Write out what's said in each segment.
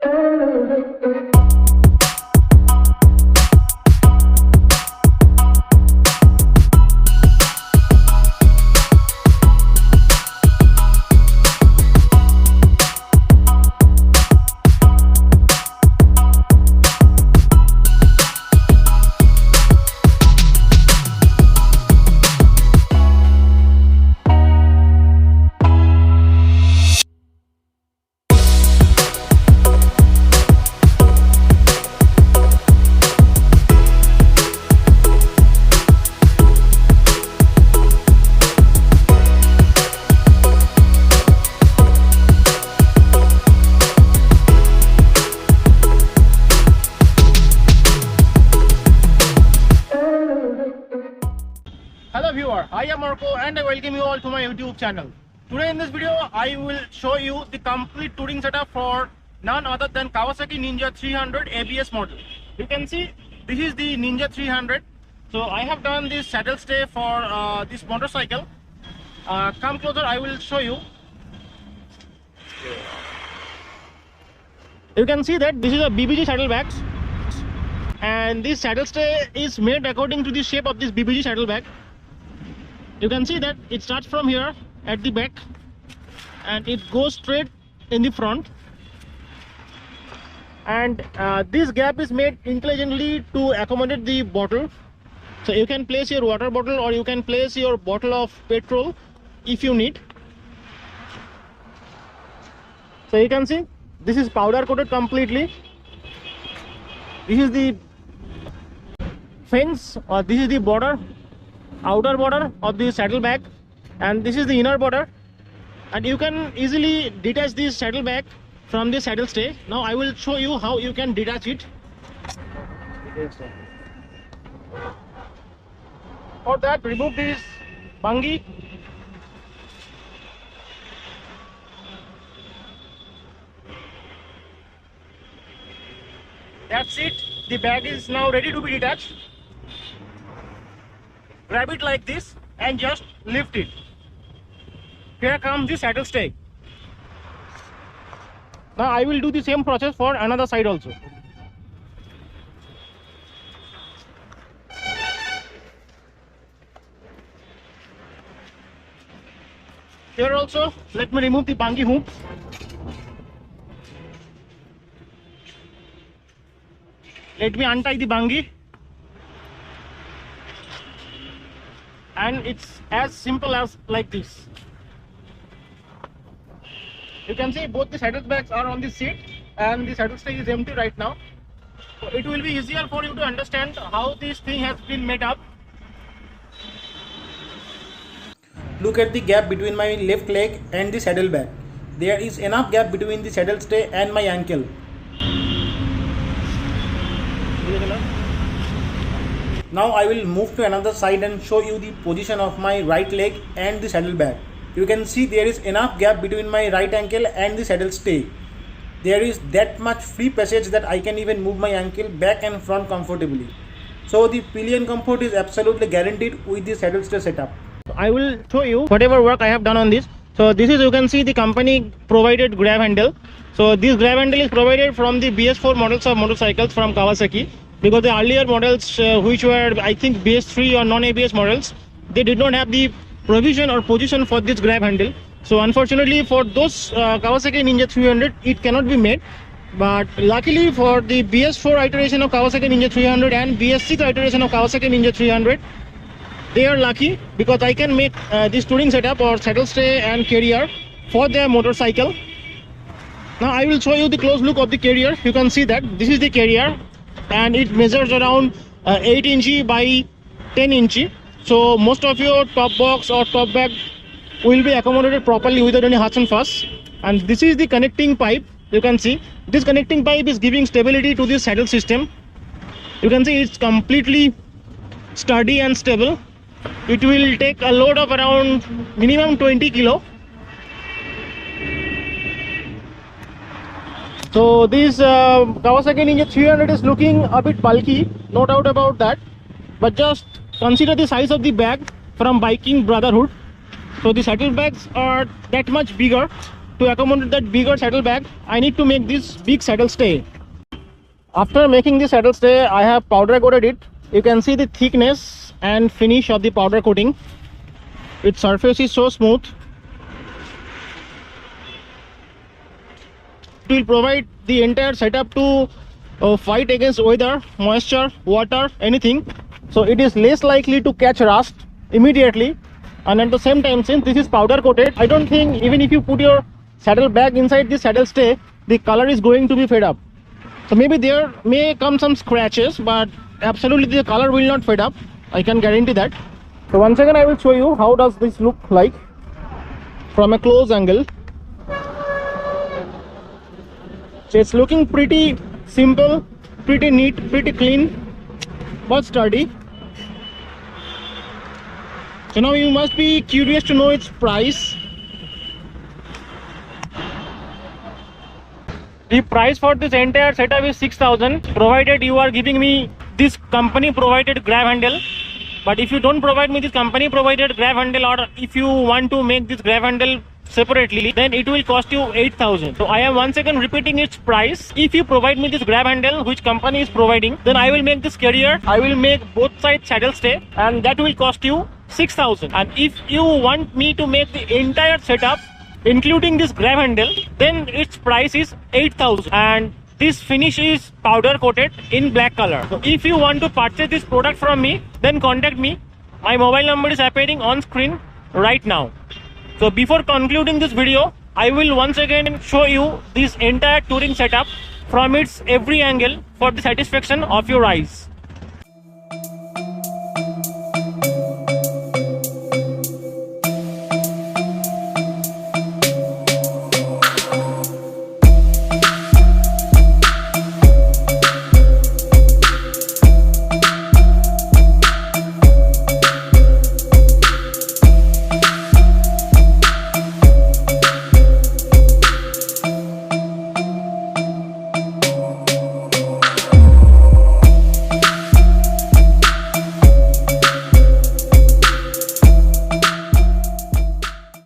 Hello viewer, I am Marco and I welcome you all to my YouTube channel. Today in this video I will show you the complete touring setup for none other than Kawasaki Ninja 300 ABS model. You can see this is the Ninja 300. So I have done this saddle stay for this motorcycle. Come closer, I will show you. You can see that this is a BBG saddlebags, and this saddle stay is made according to the shape of this BBG saddlebag. You can see that it starts from here at the back and it goes straight in the front, and this gap is made intelligently to accommodate the bottle. So you can place your water bottle or you can place your bottle of petrol if you need. So you can see this is powder coated completely. This is the fence, or this is the border, outer border of the saddlebag, and this is the inner border, and you can easily detach this saddlebag from the saddle stay. Now I will show you how you can detach it. For that, remove this bungee. That's it, the bag is now ready to be detached. Grab it like this and just lift it. Here comes the saddle stay. Now I will do the same process for another side also. Here also, let me remove the bungee hoop. Let me untie the bungee. And it's as simple as like this. You can see both the saddlebags are on the seat and the saddle stay is empty right now. So it will be easier for you to understand how this thing has been made up. Look at the gap between my left leg and the saddlebag. There is enough gap between the saddle stay and my ankle. Now I will move to another side and show you the position of my right leg and the saddlebag. You can see there is enough gap between my right ankle and the saddle stay. There is that much free passage that I can even move my ankle back and front comfortably. So the pillion comfort is absolutely guaranteed with the saddle stay setup. I will show you whatever work I have done on this. So this is, you can see, the company provided grab handle. So this grab handle is provided from the BS4 models of motorcycles from Kawasaki, because the earlier models which were, I think, BS3 or non-ABS models, they did not have the provision or position for this grab handle. So unfortunately for those Kawasaki Ninja 300, it cannot be made. But luckily for the BS4 iteration of Kawasaki Ninja 300 and BS6 iteration of Kawasaki Ninja 300, they are lucky because I can make this touring setup or saddle stay and carrier for their motorcycle. Now I will show you the close look of the carrier. You can see that this is the carrier and it measures around 8 inch by 10 inch. So most of your top box or top bag will be accommodated properly without any hush and fuss. And this is the connecting pipe. You can see this connecting pipe is giving stability to this saddle system. You can see it's completely sturdy and stable. It will take a load of around minimum 20 kilo. So this Kawasaki Ninja 300 is looking a bit bulky, no doubt about that. But just consider the size of the bag from Biking Brotherhood. So the saddlebags are that much bigger, to accommodate that bigger saddle bag, I need to make this big saddle stay. After making this saddle stay, I have powder coated it. You can see the thickness and finish of the powder coating. Its surface is so smooth. It will provide the entire setup to fight against weather, moisture, water, anything. So it is less likely to catch rust immediately. And at the same time, since this is powder coated, I don't think even if you put your saddle bag inside the saddle stay, the color is going to be fade up. So maybe there may come some scratches, but absolutely the color will not fade up. I can guarantee that. So once again I will show you how does this look like from a close angle. So it's looking pretty simple, pretty neat, pretty clean, but sturdy. So now you must be curious to know its price. The price for this entire setup is 6,000, provided you are giving me this company provided grab handle. But if you don't provide me this company provided grab handle, or if you want to make this grab handle separately, then it will cost you 8,000. So I am once again repeating its price. If you provide me this grab handle which company is providing, then I will make this carrier, I will make both sides saddle stay, and that will cost you 6,000. And if you want me to make the entire setup including this grab handle, then its price is 8,000, and this finish is powder coated in black color. So if you want to purchase this product from me, then contact me. My mobile number is appearing on screen right now. So before concluding this video, I will once again show you this entire touring setup from its every angle for the satisfaction of your eyes.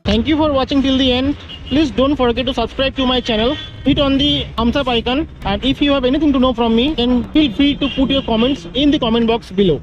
Thank you for watching till the end. Please don't forget to subscribe to my channel. Hit on the thumbs up icon, and if you have anything to know from me, then feel free to put your comments in the comment box below.